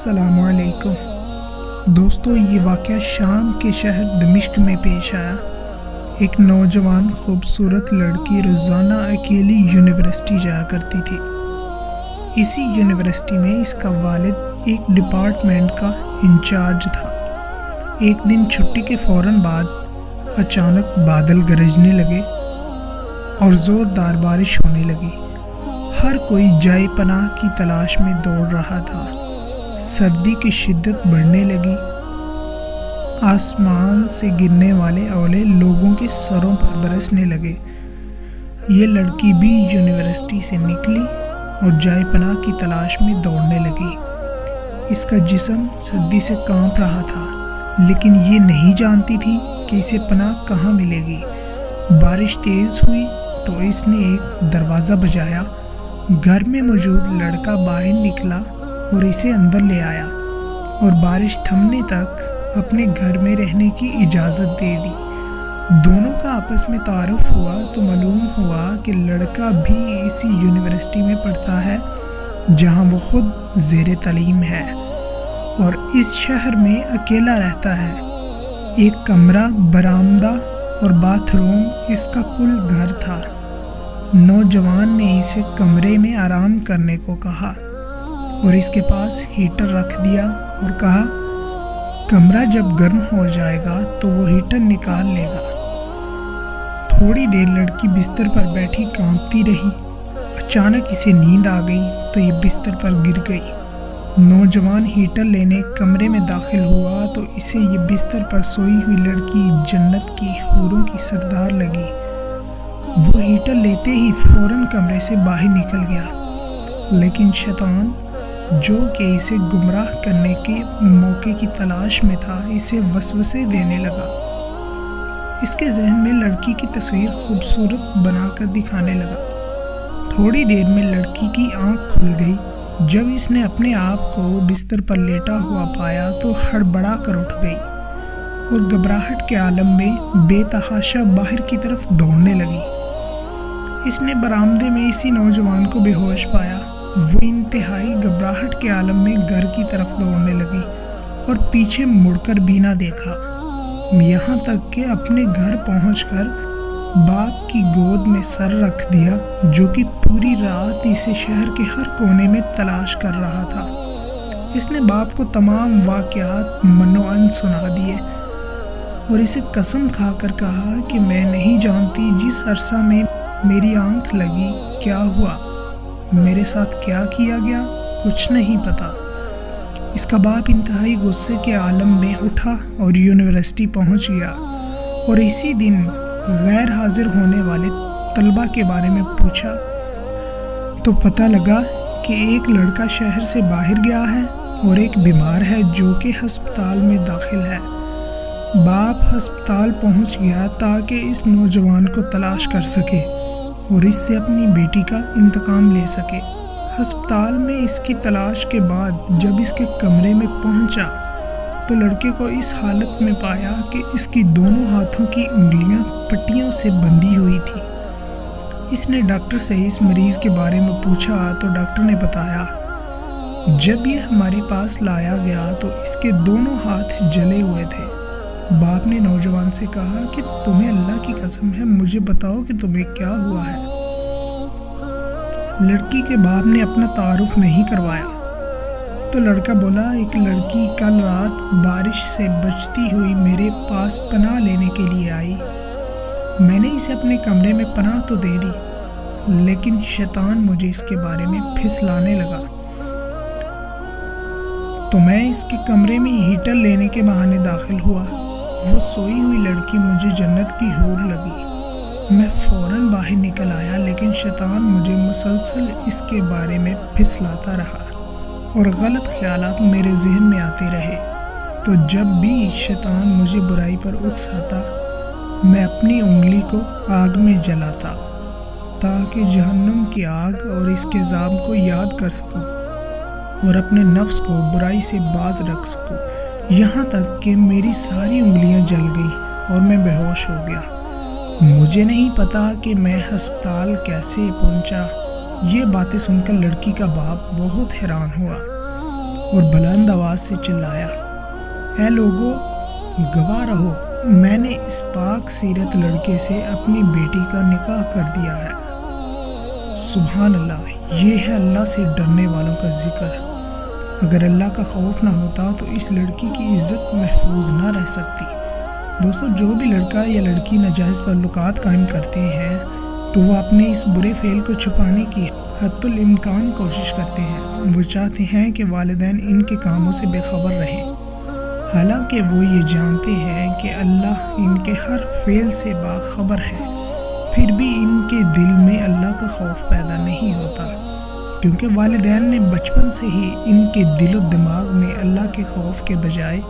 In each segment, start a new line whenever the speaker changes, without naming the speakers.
السلام علیکم دوستو، یہ واقعہ شام کے شہر دمشق میں پیش آیا۔ ایک نوجوان خوبصورت لڑکی روزانہ اکیلی یونیورسٹی جایا کرتی تھی۔ اسی یونیورسٹی میں اس کا والد ایک ڈپارٹمنٹ کا انچارج تھا۔ ایک دن چھٹی کے فوراً بعد اچانک بادل گرجنے لگے اور زوردار بارش ہونے لگی۔ ہر کوئی جائے پناہ کی تلاش میں دوڑ رہا تھا۔ سردی کی شدت بڑھنے لگی۔ آسمان سے گرنے والے اولے لوگوں کے سروں پر برسنے لگے۔ یہ لڑکی بھی یونیورسٹی سے نکلی اور جائے پناہ کی تلاش میں دوڑنے لگی۔ اس کا جسم سردی سے کانپ رہا تھا، لیکن یہ نہیں جانتی تھی کہ اسے پناہ کہاں ملے گی۔ بارش تیز ہوئی تو اس نے ایک دروازہ بجایا۔ گھر میں موجود لڑکا باہر نکلا اور اسے اندر لے آیا اور بارش تھمنے تک اپنے گھر میں رہنے کی اجازت دے دی۔ دونوں کا آپس میں تعارف ہوا تو معلوم ہوا کہ لڑکا بھی اسی یونیورسٹی میں پڑھتا ہے جہاں وہ خود زیر تعلیم ہے، اور اس شہر میں اکیلا رہتا ہے۔ ایک کمرہ، برآمدہ اور باتھ روم اس کا کل گھر تھا۔ نوجوان نے اسے کمرے میں آرام کرنے کو کہا اور اس کے پاس ہیٹر رکھ دیا اور کہا، کمرہ جب گرم ہو جائے گا تو وہ ہیٹر نکال لے گا۔ تھوڑی دیر لڑکی بستر پر بیٹھی کانپتی رہی۔ اچانک اسے نیند آ گئی تو یہ بستر پر گر گئی۔ نوجوان ہیٹر لینے کمرے میں داخل ہوا تو اسے یہ بستر پر سوئی ہوئی لڑکی جنت کی حوروں کی سردار لگی۔ وہ ہیٹر لیتے ہی فوراً کمرے سے باہر نکل گیا، لیکن شیطان جو کہ اسے گمراہ کرنے کے موقع کی تلاش میں تھا، اسے وسوسے دینے لگا۔ اس کے ذہن میں لڑکی کی تصویر خوبصورت بنا کر دکھانے لگا۔ تھوڑی دیر میں لڑکی کی آنکھ کھل گئی۔ جب اس نے اپنے آپ کو بستر پر لیٹا ہوا پایا تو ہڑبڑا کر اٹھ گئی اور گھبراہٹ کے عالم میں بے تحاشا باہر کی طرف دوڑنے لگی۔ اس نے برآمدے میں اسی نوجوان کو بے ہوش پایا۔ وہ انتہائی گھبراہٹ کے عالم میں گھر کی طرف دوڑنے لگی اور پیچھے مڑ کر بھی نہ دیکھا، یہاں تک کہ اپنے گھر پہنچ کر باپ کی گود میں سر رکھ دیا، جو کہ پوری رات اسے شہر کے ہر کونے میں تلاش کر رہا تھا۔ اس نے باپ کو تمام واقعات منوعن سنا دیے اور اسے قسم کھا کر کہا کہ میں نہیں جانتی جس عرصہ میں میری آنکھ لگی کیا ہوا، میرے ساتھ کیا کیا گیا، کچھ نہیں پتا۔ اس کا باپ انتہائی غصے کے عالم میں اٹھا اور یونیورسٹی پہنچ گیا اور اسی دن غیر حاضر ہونے والے طلبہ کے بارے میں پوچھا تو پتہ لگا کہ ایک لڑکا شہر سے باہر گیا ہے اور ایک بیمار ہے جو کہ ہسپتال میں داخل ہے۔ باپ ہسپتال پہنچ گیا تاکہ اس نوجوان کو تلاش کر سکے اور اس سے اپنی بیٹی کا انتقام لے سکے۔ ہسپتال میں اس کی تلاش کے بعد جب اس کے کمرے میں پہنچا تو لڑکے کو اس حالت میں پایا کہ اس کی دونوں ہاتھوں کی انگلیاں پٹیوں سے بندھی ہوئی تھی۔ اس نے ڈاکٹر سے اس مریض کے بارے میں پوچھا تو ڈاکٹر نے بتایا، جب یہ ہمارے پاس لایا گیا تو اس کے دونوں ہاتھ جلے ہوئے تھے۔ باپ نے نوجوان سے کہا کہ تمہیں اللہ کی قسم ہے، مجھے بتاؤ کہ تمہیں کیا ہوا ہے۔ لڑکی کے باپ نے اپنا تعارف نہیں کروایا تو لڑکا بولا، ایک لڑکی کل رات بارش سے بچتی ہوئی میرے پاس پناہ لینے کے لیے آئی۔ میں نے اسے اپنے کمرے میں پناہ تو دے دی، لیکن شیطان مجھے اس کے بارے میں پھسلانے لگا تو میں اس کے کمرے میں ہیٹر لینے کے بہانے داخل ہوا۔ وہ سوئی ہوئی لڑکی مجھے جنت کی حور لگی۔ میں فوراً باہر نکل آیا، لیکن شیطان مجھے مسلسل اس کے بارے میں پھسلاتا رہا اور غلط خیالات میرے ذہن میں آتے رہے۔ تو جب بھی شیطان مجھے برائی پر اکساتا، میں اپنی انگلی کو آگ میں جلاتا تاکہ جہنم کی آگ اور اس کے عذاب کو یاد کر سکوں اور اپنے نفس کو برائی سے باز رکھ سکوں، یہاں تک کہ میری ساری انگلیاں جل گئیں اور میں بے ہوش ہو گیا۔ مجھے نہیں پتا کہ میں ہسپتال کیسے پہنچا۔ یہ باتیں سن کر لڑکی کا باپ بہت حیران ہوا اور بلند آواز سے چلایا، اے لوگو گواہ رہو، میں نے اس پاک سیرت لڑکے سے اپنی بیٹی کا نکاح کر دیا ہے۔ سبحان اللہ، یہ ہے اللہ سے ڈرنے والوں کا ذکر۔ اگر اللہ کا خوف نہ ہوتا تو اس لڑکی کی عزت محفوظ نہ رہ سکتی۔ دوستو، جو بھی لڑکا یا لڑکی ناجائز تعلقات قائم کرتے ہیں تو وہ اپنے اس برے فعل کو چھپانے کی حتی الامکان کوشش کرتے ہیں۔ وہ چاہتے ہیں کہ والدین ان کے کاموں سے بے خبر رہیں، حالانکہ وہ یہ جانتے ہیں کہ اللہ ان کے ہر فعل سے باخبر ہے، پھر بھی ان کے دل میں اللہ کا خوف پیدا نہیں ہوتا، کیونکہ والدین نے بچپن سے ہی ان کے دل و دماغ میں اللہ کے خوف کے بجائے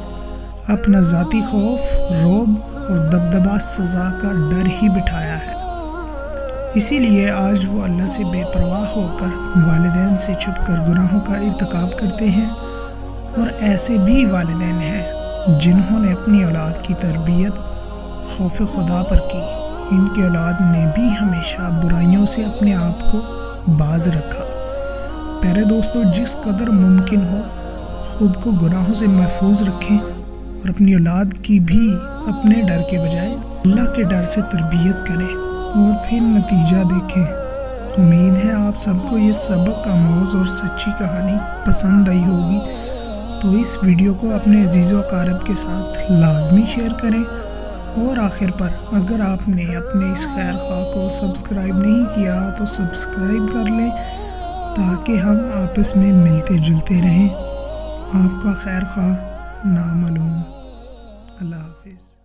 اپنا ذاتی خوف، رعب اور دبدبہ سزا کا ڈر ہی بٹھایا ہے۔ اسی لیے آج وہ اللہ سے بے پرواہ ہو کر والدین سے چھپ کر گناہوں کا ارتکاب کرتے ہیں، اور ایسے بھی والدین ہیں جنہوں نے اپنی اولاد کی تربیت خوف خدا پر کی۔ ان کی اولاد نے بھی ہمیشہ برائیوں سے اپنے آپ کو باز رکھا۔ پیارے دوستو، جس قدر ممکن ہو خود کو گناہوں سے محفوظ رکھیں اور اپنی اولاد کی بھی اپنے ڈر کے بجائے اللہ کے ڈر سے تربیت کریں، اور پھر نتیجہ دیکھیں۔ امید ہے آپ سب کو یہ سبق آموز اور سچی کہانی پسند آئی ہوگی، تو اس ویڈیو کو اپنے عزیز و اقارب کے ساتھ لازمی شیئر کریں، اور آخر پر اگر آپ نے اپنے اس خیر خواہ کو سبسکرائب نہیں کیا تو سبسکرائب کر لیں، تاکہ ہم آپس میں ملتے جلتے رہیں۔ آپ کا خیر خواہ نامعلوم۔ اللہ حافظ۔